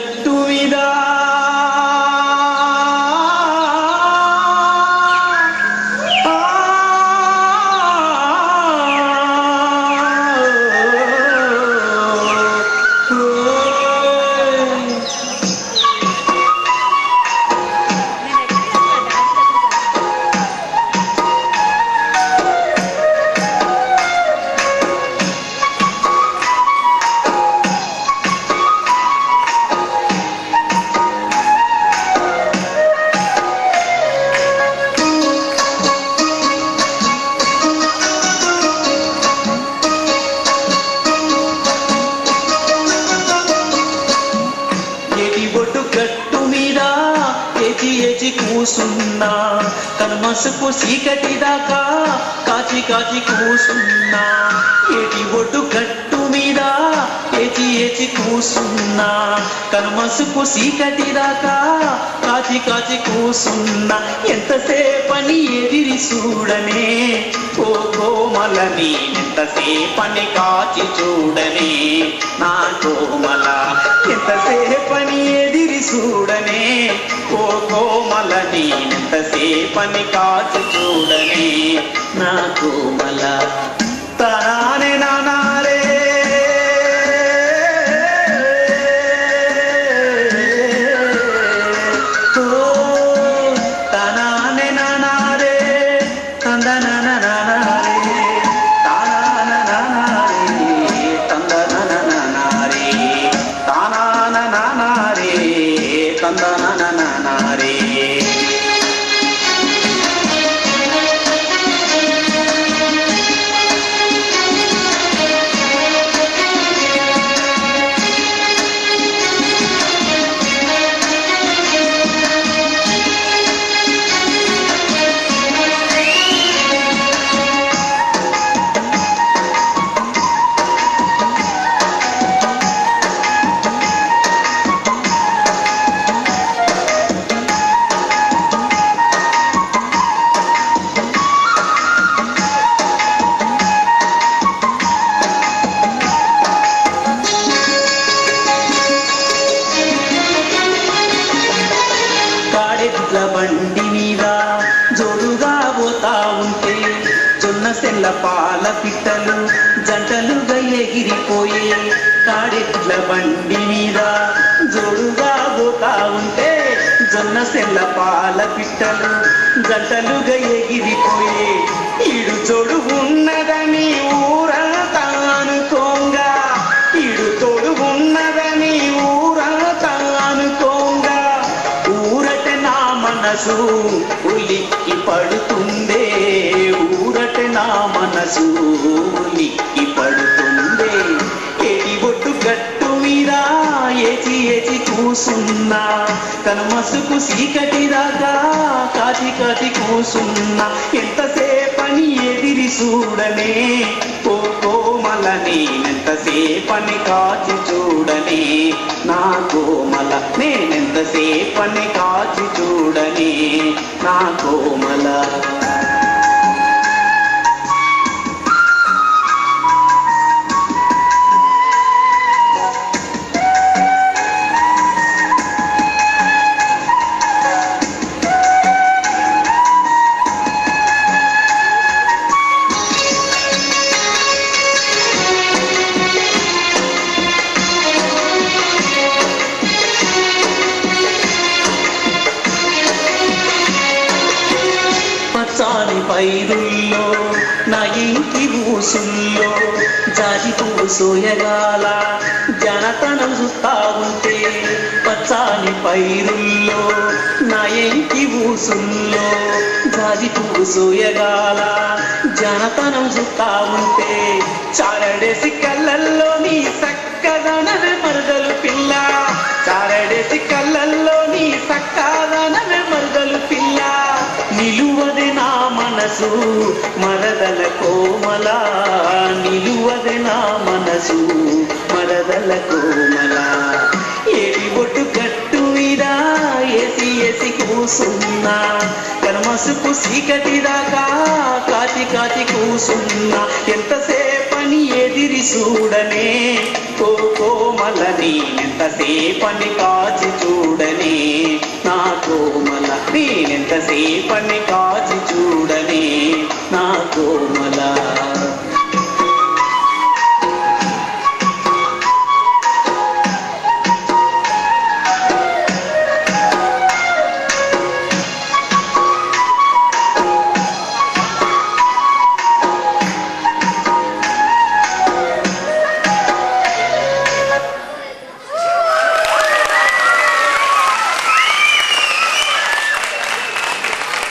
గట్టు మీద కూసున్నా కనుమసుకు చీకటి దాకా కాచి కాచి కూసున్నా ఏటి ఒడ్డు గట్టు మీద ఏచి ఏచి కూసున్నా కనుమసుకు చీకటి దాకా కాచి కాచి కూసున్నా ఎంతసేపని ఎదిరి చూడనే ఓ కోమలని ఎంతసేపని కాచి చూడనే నా కోమల ఎంతసేపని ఎదిరి చూడనే ఓ కోమలని ఎంతసేపని కాచి చూడనే నా కోమల తనానే నానారే బండి మీద జోడుగా పోతా ఉంటే జొన్న సెల్ల పాల పిట్టలు జంటలుగా ఎగిరిపోయే కాడెట్ల బండి మీద జోడుగా పోతా ఉంటే జొన్న సెల్ల పాల పిట్టలు జంటలుగా ఎగిరిపోయే ఈడు జోడు ఉన్నదని ఊరంతా అనుకోంగా ఈడు తోడు ఉన్నదని ఊరంతా అనుకోంగా ఊరట నా మనసు ఉలిక్కి పడుతుందే ఊరట నా మనసు ఉలిక్కి పడుతుందే ఏటి బొట్టు గట్టు మీద ఏచి ఏచి కూసున్నా కనుమసుకు చీకటి దాకా కాచి కాచి కూసున్నా ఎంతసేపని ఎదిరి చూడనే ఓ కోమలని ఎంతసేపని కాచి చూడనే నా కోమల నేనెంతసేపని కాచి చూడనే నా కోమల పచ్చాని పైరుల్లో నా ఇంటి ఊసుల్లో జాజి పువ్వు సోయగాల జనతనం చూస్తా ఉంటే పచ్చాని పైరుల్లో నా ఇంటి ఊసుల్లో జాజి పువ్వు సోయగాల జనతనం చూస్తా ఉంటే చారడేసి కళ్ళల్లో నీ సక్కదనవే మరదలు పిల్ల చారడేసి కళ్ళల్లో నీ సక్కదనవే మరదలు పిల్ల నిలువదే నా మనసు మరదల కోమల నిలువదే నా మనసు మరదల కోమల ఏటి బొట్టు గట్టు మీద ఏసి ఏసి కూసున్నా కనుమసుకు చీకటి దాకా కాచి కాచి కూసున్నా ఎంతసేపని ఎదిరి చూడనే ఓ కోమలని నేనెంతసేపని కాచి చూడని నా కోమల, నేనెంతసేపని కాచి చూడని నా కోమల.